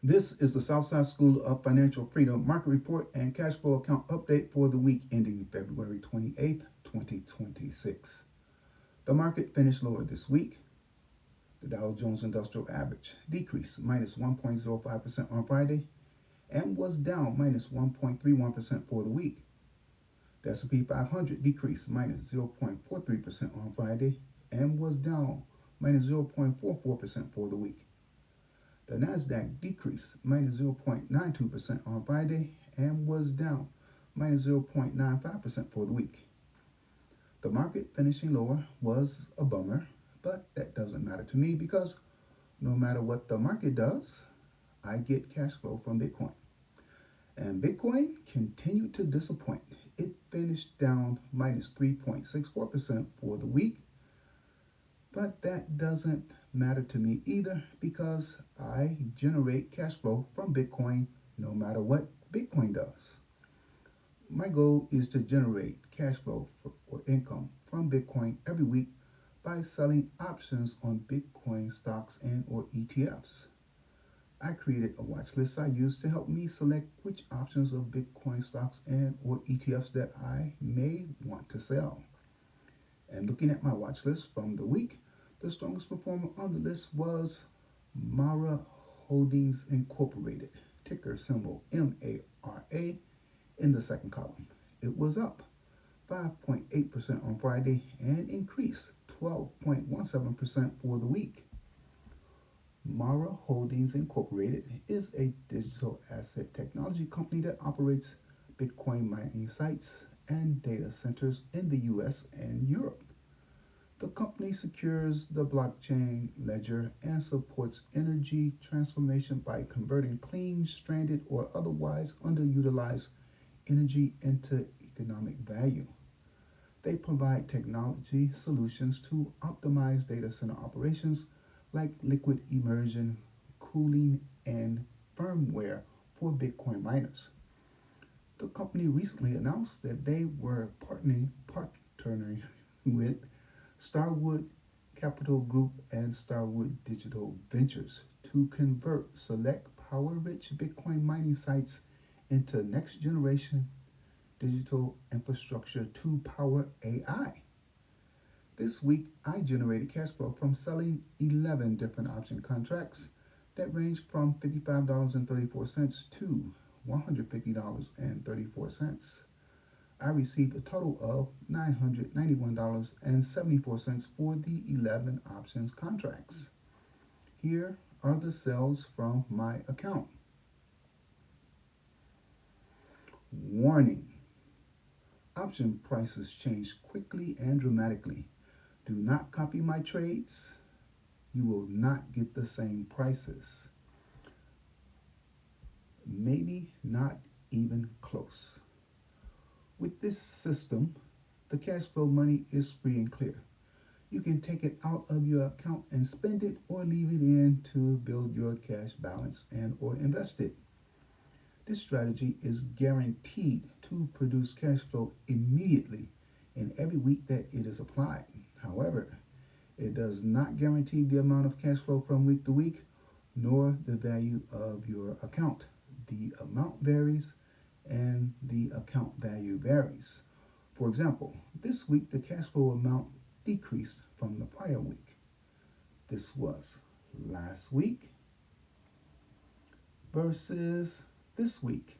This is the Southside School of Financial Freedom Market Report and Cash Flow Account Update for the week ending February 28th, 2026. The market finished lower this week. The Dow Jones Industrial Average decreased minus 1.05% on Friday and was down minus 1.31% for the week. The S&P 500 decreased minus 0.43% on Friday and was down minus 0.44% for the week. The Nasdaq decreased minus 0.92% on Friday and was down minus 0.95% for the week. The market finishing lower was a bummer, but that doesn't matter to me because no matter what the market does, I get cash flow from Bitcoin. And Bitcoin continued to disappoint. It finished down minus 3.64% for the week, but that doesn't matter to me either because I generate cash flow from Bitcoin no matter what Bitcoin does. My goal is to generate cash flow or income from Bitcoin every week by selling options on Bitcoin stocks and or ETFs. I created a watch list I use to help me select which options of Bitcoin stocks and or ETFs that I may want to sell. And looking at my watch list from the week, the strongest performer on the list was Mara Holdings Incorporated, ticker symbol MARA in the second column. It was up 5.8% on Friday and increased 12.17% for the week. Mara Holdings Incorporated is a digital asset technology company that operates Bitcoin mining sites and data centers in the US and Europe. The company secures the blockchain ledger and supports energy transformation by converting clean, stranded, or otherwise underutilized energy into economic value. They provide technology solutions to optimize data center operations like liquid immersion, cooling, and firmware for Bitcoin miners. The company recently announced that they were partnering with Starwood Capital Group and Starwood Digital Ventures to convert select power-rich Bitcoin mining sites into next-generation digital infrastructure to power AI. This week, I generated cash flow from selling 11 different option contracts that range from $55.34 to $150.34. I received a total of $991.74 for the 11 options contracts. Here are the sales from my account. Warning: option prices change quickly and dramatically. Do not copy my trades. You will not get the same prices. Maybe not even close. With this system, the cash flow money is free and clear. You can take it out of your account and spend it or leave it in to build your cash balance and or invest it. This strategy is guaranteed to produce cash flow immediately in every week that it is applied. However, it does not guarantee the amount of cash flow from week to week, nor the value of your account. The amount varies and the account value varies. For example, this week the cash flow amount decreased from the prior week. This was last week versus this week.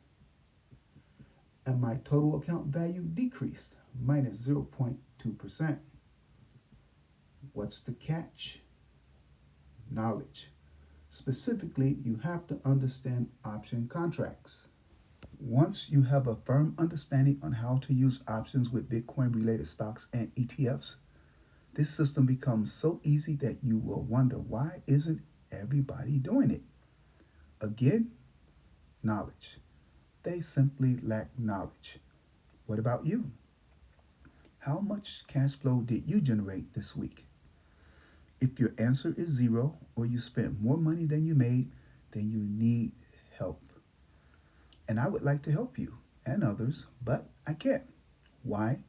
And my total account value decreased minus 0.2%. What's the catch? Knowledge. Specifically, you have to understand option contracts. Once you have a firm understanding on how to use options with Bitcoin related stocks and ETFs, this system becomes so easy that you will wonder why isn't everybody doing it? Again, knowledge. They simply lack knowledge. What about you? How much cash flow did you generate this week? If your answer is zero or you spent more money than you made, then you need help. And I would like to help you and others, but I can't. Why?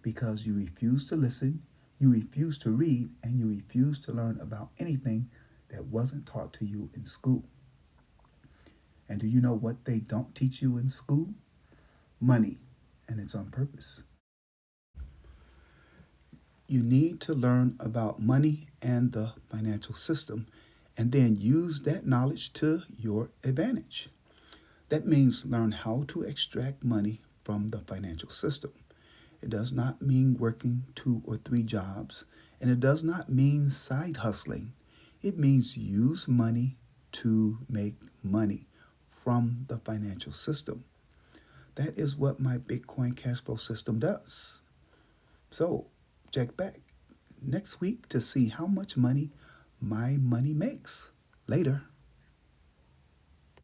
Because you refuse to listen, you refuse to read, and you refuse to learn about anything that wasn't taught to you in school. And do you know what they don't teach you in school? Money, and it's on purpose. You need to learn about money and the financial system and then use that knowledge to your advantage. That means learn how to extract money from the financial system. It does not mean working 2 or 3 jobs, and it does not mean side hustling. It means use money to make money from the financial system. That is what my Bitcoin cash flow system does. So, check back next week to see how much money my money makes. Later.